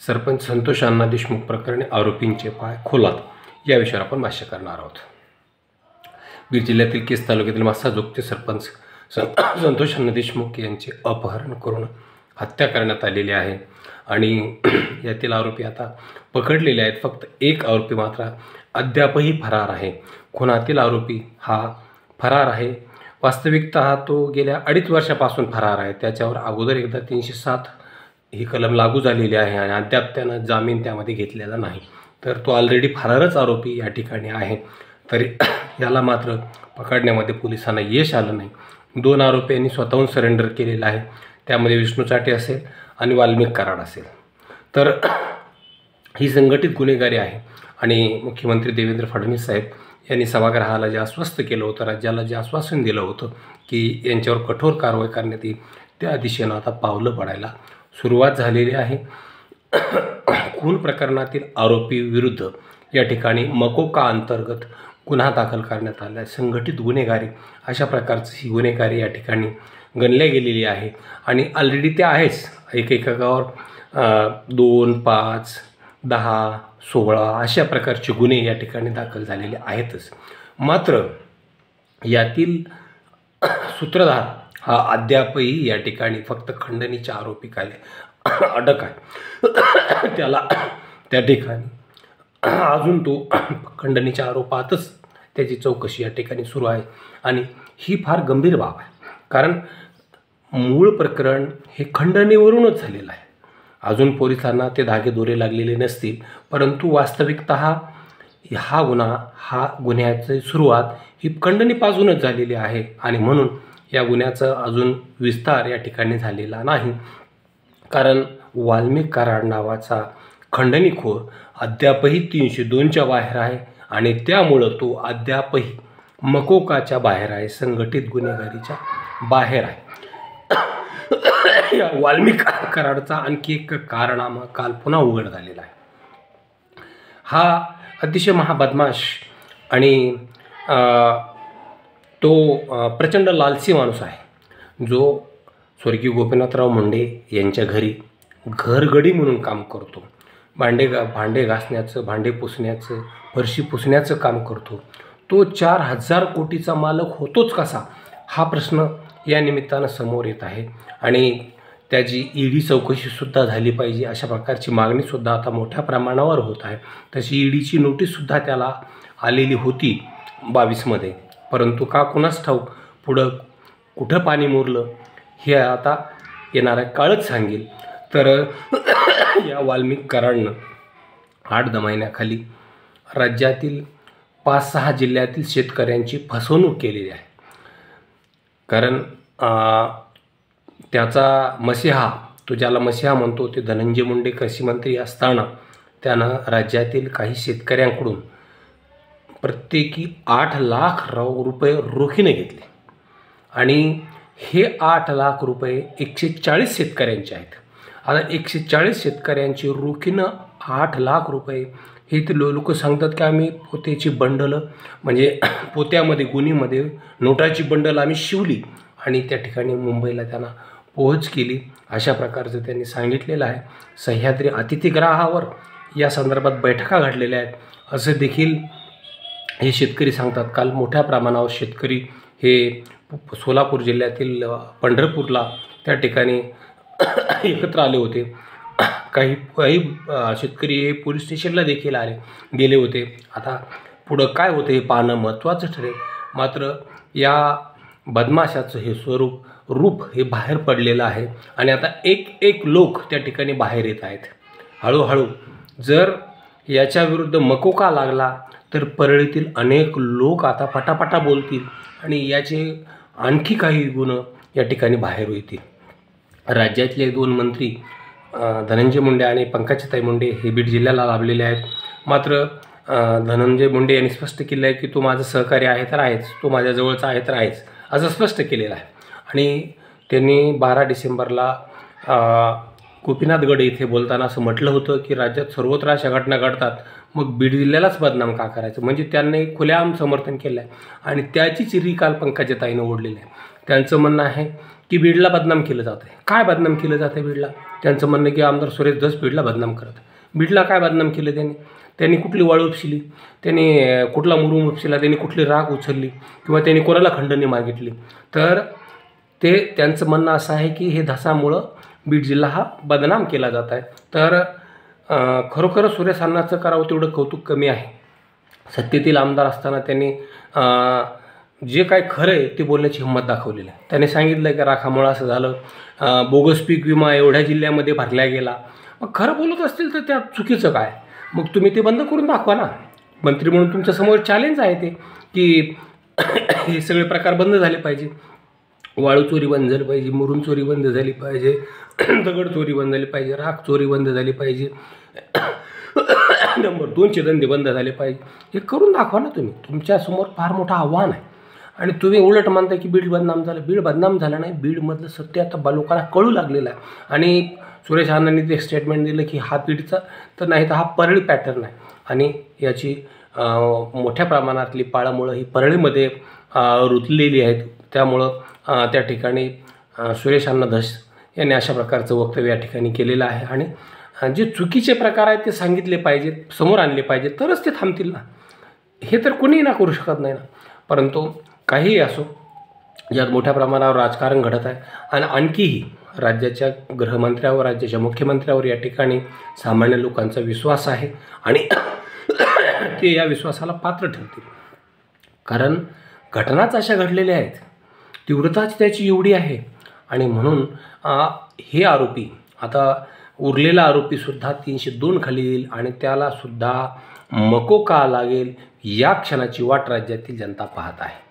सरपंच संतोष अण्णा देशमुख प्रकरणी आरोपींचे पाय खोलात या विषयावर आपण भाष्य करणार आहोत। बीड जिल्ह्यातील केस तालुक्यातील मासाजोगचे सरपंच संतोष अण्णा देशमुख यांचे अपहरण करून हत्या करण्यात आलेली आहे आणि यातील आरोपी आता पकडलेले आहेत। फक्त एक आरोपी मात्र अद्यापही फरार आहे। खुनातील आरोपी हा फरार आहे। वास्तविकता हा तो गेल्या 2.5 वर्षापासून फरार आहे। त्याच्यावर अगोदर एकदा 307 ही कलम लागू झालेली आहे आणि अद्याप त्यानं जामीन त्यामध्ये घेतलेला नाही, तर तो ऑलरेडी फरारच आरोपी या ठिकाणी आहे। तरी याला मात्र पकडण्यामध्ये पोलिसांना यश आलं नाही। 2 आरोपींनी स्वतःहून सरेंडर केलेला आहे, त्यामध्ये विष्णू चाटे असेल आणि वाल्मिक कराड असेल। तर ही संघटित गुन्हेगारी आहे आणि मुख्यमंत्री देवेंद्र फडणवीस साहेब यांनी सभागृहाला जे आश्वस्त केलं होतं, राज्याला जे आश्वासन दिलं होतं की यांच्यावर कठोर कारवाई करण्यात येईल, त्या दिशेनं आता पावलं पडायला सुरुवात झालेली आहे। खून प्रकरणातील आरोपी विरुद्ध या ठिकाणी मकोका अंतर्गत गुन्हा दाखल करण्यात आला आहे। संघटित गुन्हेगारी अशा प्रकारची ही गुन्हेगारी या ठिकाणी गणल्या गेलेली आहे आणि ऑलरेडी त्या आहेच। एकेकावर 2, 5, 10, 16 अशा प्रकारचे गुन्हे या ठिकाणी दाखल झालेले आहेतच। मात्र यातील सूत्रधार हा अद्यापही या ठिकाणी फक्त खंडणीच्या आरोपी खाली अटक आहे। त्याला त्या ठिकाणी अजून तो खंडणीच्या आरोपातच त्याची चौकशी या ठिकाणी सुरू आहे आणि ही फार गंभीर बाब आहे, कारण मूळ प्रकरण हे खंडणीवरूनच झालेलं आहे। अजून पोलिसांना ते धागेदोरे लागलेले नसतील, परंतु वास्तविकता हा गुन्ह्याची सुरुवात ही खंडणीपासूनच झालेली आहे आणि म्हणून या गुन्ह्याचा अजून विस्तार या ठिकाणी झालेला नाही। कारण वाल्मिक कराड नावाचा खंडणीखोर अद्यापही 302च्या बाहेर आहे आणि त्यामुळं तो अद्यापही मकोकाच्या बाहेर आहे, संघटित गुन्हेगारीच्या बाहेर आहे। या वाल्मिक कराडचा आणखी एक कारनामा काल पुन्हा उघड झालेला आहे। हा अतिशय महाबदमाश आणि तो प्रचंड लालसी माणूस आहे, जो स्वर्गीय गोपीनाथराव मुंडे यांच्या घरी घरगडी म्हणून काम करतो। भांडे घासण्याचं, भांडे पुसण्याचं, फरशी पुसण्याचं काम करतो। तो 4000 कोटीचा मालक होतोच कसा, हा प्रश्न या निमित्तानं समोर येत आहे आणि त्याची ईडी चौकशीसुद्धा झाली पाहिजे अशा प्रकारची मागणीसुद्धा आता मोठ्या प्रमाणावर होत आहे। तशी ईडीची नोटीससुद्धा त्याला आलेली होती 22मध्ये, परंतु का कुणास ठाऊक पुढं कुठं पाणी मुरलं हे आता येणारा काळच सांगेल। तर या वाल्मिक कराडनं 8-10 महिन्याखाली राज्यातील 5-6 जिल्ह्यातील शेतकऱ्यांची फसवणूक केलेली आहे। कारण त्याचा मसीहा, तो ज्याला मसीहा म्हणतो, ते धनंजय मुंडे कृषी मंत्री असताना त्यानं राज्यातील काही शेतकऱ्यांकडून प्रत्येकी 8 लाख रुपये रोखीने घेतले आणि हे 8 लाख रुपये 140 शेतकऱ्यांचे आहेत। आता 140 शेतकऱ्यांची रोखीनं 8 लाख रुपये हे ते लोक सांगतात की आम्ही पोत्याची बंडल, म्हणजे पोत्यामध्ये गुन्ह्यामध्ये नोटाची बंडल आम्ही शिवली आणि त्या ठिकाणी मुंबईला त्यांना पोहोच केली, अशा प्रकारचं त्यांनी सांगितलेलं आहे। सह्याद्री अतिथीगृहावर या संदर्भात बैठका घडलेल्या आहेत असं देखील हे शेतकरी सांगतात। काल मोठ्या प्रमाणावर शेतकरी हे सोलापूर जिल्ह्यातील पंढरपूरला त्या ठिकाणी एकत्र आले होते। काही शेतकरी हे पोलीस स्टेशनला देखील गेले होते। आता पुढं काय होतं हे पाहणं महत्त्वाचं ठरेल। मात्र या बदमाशाचं हे रूप हे बाहेर पडलेलं आहे आणि आता एक लोक त्या ठिकाणी बाहेर येत आहेत हळूहळू। जर याच्या विरुद्ध मकोका लागला तर परळीतील अनेक लोक आता पटापटा बोलतील आणि याचे आणखी काही गुण या ठिकाणी बाहेर येतील। राज्यातले 2 मंत्री धनंजय मुंडे आणि पंकजाताई मुंडे हे बीड जिल्ह्याला लाभलेले आहेत। मात्र धनंजय मुंडे यांनी स्पष्ट केलं आहे की तो माझा सहकारी आहे तर आहेच, तो माझ्या जवळचा आहे तर आहेच, असं स्पष्ट केलेलं आहे। आणि त्यांनी 12 डिसेंबरला गोपीनाथगड येथे बोलताना असं म्हटलं होतं की राज्यात सर्वत्र अशा घटना घडतात, मग बीड जिल्ह्यालाच बदनाम का करायचं, म्हणजे त्यांनी खुलेआम समर्थन केलं आहे आणि त्याचीच री काल पंकजाताईनं ओढलेली आहे। त्यांचं म्हणणं आहे की बीडला बदनाम केलं जातं आहे. काय बदनाम केलं जातं आहे बीडला? त्यांचं म्हणणं की आमदार सुरेश धस बीडला बदनाम करत. बीडला काय बदनाम केलं त्यांनी कुठली वाळू उपशिली, त्यांनी कुठला मुरुम उपशिला, त्यांनी कुठली राख उचलली किंवा त्यांनी कोणाला खंडणी मागितली? तर ते त्यांचं म्हणणं असं आहे की हे धसामुळं बीड जिल्हा हा बदनाम केला जात आहे. तर खरोखर सुरेश अण्णांचं करावं तेवढं कौतुक कमी आहे. सत्तेतील आमदार असताना त्यांनी जे काय खरं आहे ते बोलण्याची हिंमत दाखवलेली आहे. त्याने सांगितलं आहे की राखामुळं असं झालं, बोगस पीक विमा एवढ्या जिल्ह्यामध्ये भरला गेला. मग खरं बोलत असतील तर त्यात चुकीचं काय? मग तुम्ही ते बंद करून दाखवा ना. मंत्री म्हणून तुमच्यासमोर चॅलेंज आहे ते की हे सगळे प्रकार बंद झाले पाहिजे. वाळू चोरी बंद झाली पाहिजे, मुरुम चोरी बंद झाली पाहिजे, दगड चोरी बंद झाली पाहिजे, राख चोरी बंद झाली पाहिजे, नंबर 2चे धंदे बंद झाले पाहिजे. हे करून दाखवा ना तुम्ही. तुमच्यासमोर फार मोठं आव्हान आहे आणि तुम्ही उलट मानता की बीड बदनाम झालं. बीड बदनाम झालं नाही, बीडमधलं सत्य आता लोकांना कळू लागलेलं आहे. आणि सुरेश अण्णांनी ते स्टेटमेंट दिलं की हा बीडचा तर नाही तर हा परळी पॅटर्न आहे आणि याची मोठ्या प्रमाणातली पाळामुळं ही परळीमध्ये रुतलेली आहेत. त्यामुळं त्या ठिकाणी सुरेश अण्णा धस यांनी अशा प्रकारचं वक्तव्य या ठिकाणी केलेलं आहे. आणि जे चुकीचे प्रकार आहेत ते सांगितले पाहिजेत, समोर आणले पाहिजेत, तरच ते थांबतील ना. हे तर कोणीही ना करू शकत नाही ना. परंतु काहीही असो, यात मोठ्या प्रमाणावर राजकारण घडत आहे आणि आणखीही राज्याच्या गृहमंत्र्यावर, राज्याच्या मुख्यमंत्र्यावर या ठिकाणी सामान्य लोकांचा विश्वास आहे आणि ते या विश्वासाला पात्र ठरतील. कारण घटनाच अशा घडलेल्या आहेत, तीव्रताच त्याची एवढी आहे आणि म्हणून हे आरोपी आता उरलेला आरोपीसुद्धा 302 खाली येईल आणि त्यालासुद्धा मकोका लागेल. या क्षणाची वाट राज्यातील जनता पाहत आहे.